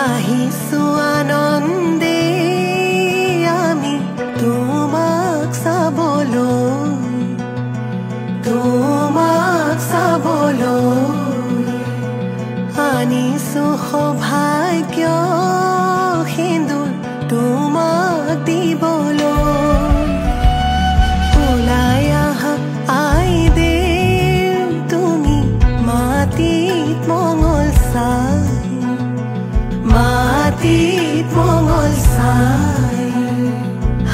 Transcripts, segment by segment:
আহিছো আনন্দে আমি তোমাক চাবলৈ আনিছো সৌভাগ্য সিন্দুৰ তোমাক দিবলৈ ওলাই আহা আইদেউ তুমি মাটিত মঙল চাই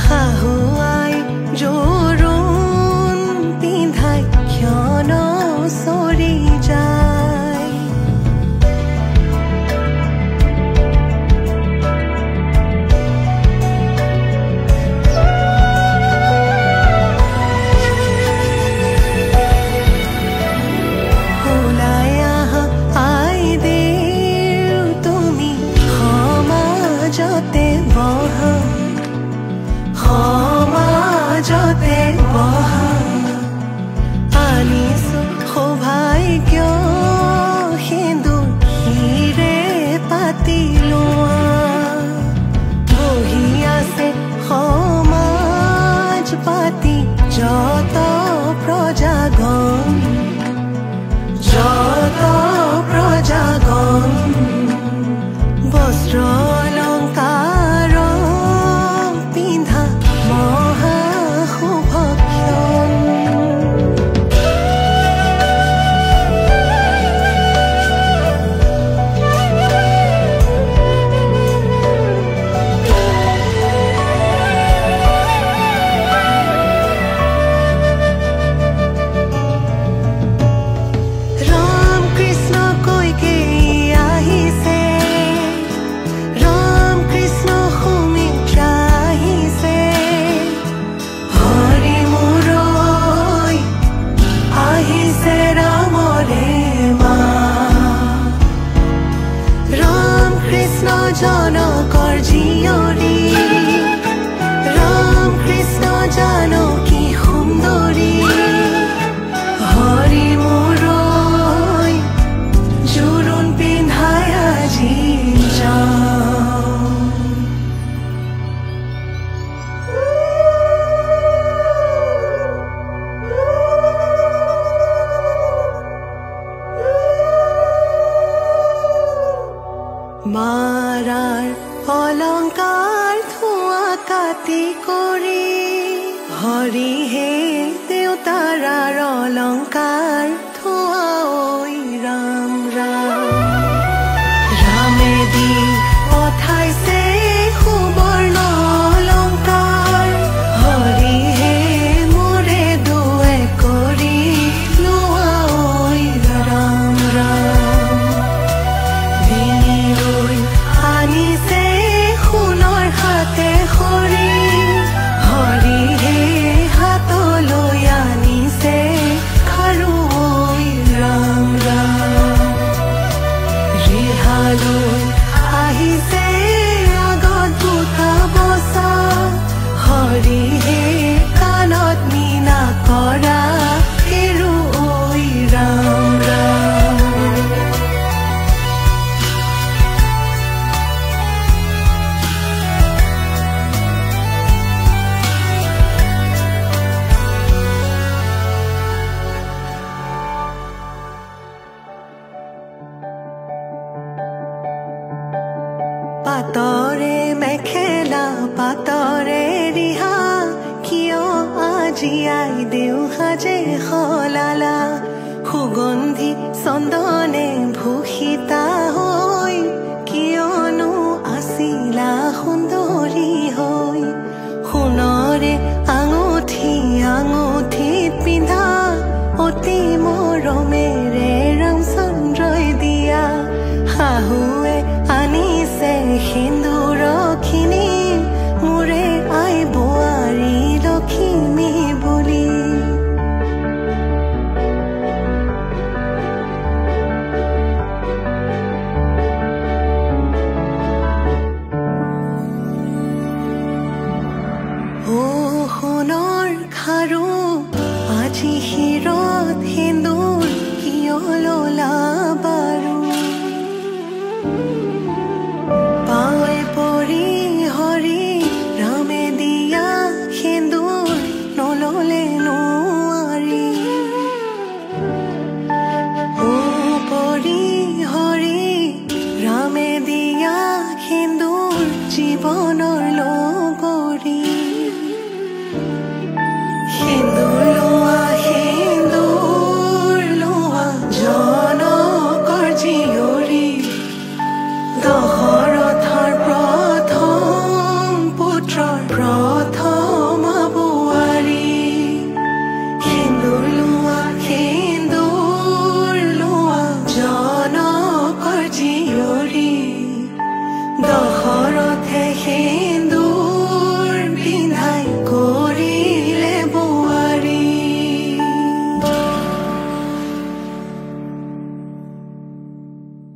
শাহুৱাই জোৰোণ পিন্ধাই ক্ষণ চৰি যায় ওলাই আহা আইদেউ তুমি সমাজতে বহা আনিছো সৌভাগ্য সিন্দুৰ হিৰে পাতি লোৱা বহি আছে সমাজ পাতি যত প্ৰজাগণ বস্ত্ৰ অলংকাৰ পিন্ধা মহা শুভক্ষণ ৰাম কৃষ্ণ কৈকে আহিছে ৰাম কৃষ্ণ সুমিত্ৰা আহিছে হৰি মুৰৈ আহিছে ৰামৰে মা ৰাম কৃষ্ণ জনকৰ জীয়ৰী ৰাম কৃষ্ণ জানকী সুন্দৰী হৰি মুৰৈ জোৰোণ পিন্ধাই আজি যাওঁ মাৰাৰ অলংকাৰ ধোঁৱা কাটি কৰি হৰিহে দেউতাৰাৰ অলংকাৰ ধোঁৱা ঐ ৰাম ৰামে দি পঠাইছে সুবৰ্ণ অলংকাৰ হৰিহে মোৰে দুৱে কৰি লোৱা ঐ ৰাম আনিছে সোণৰ হাতে খৰি হৰিহে হাতলৈ আনিছে খাৰু ঐ ৰাম ৰিহালৈ আহিছে আগত বুটা বচা হৰিহে কাণত মীনা কৰা হেৰু ঐ ৰাম পাতৰে মেখেলা পাতৰে ৰিহা কিয় আজি আইদেউ সাজে সলালা সুগন্ধি চন্দনে ভূষিতা হৈ কিয়নো আছিলা সুন্দৰী হৈ সোণৰে আঙুঠিত পিন্ধা অতি মৰমেৰে ৰামচন্দ্ৰই দিয়া শাহুৱে আনিছে সিন্দুৰ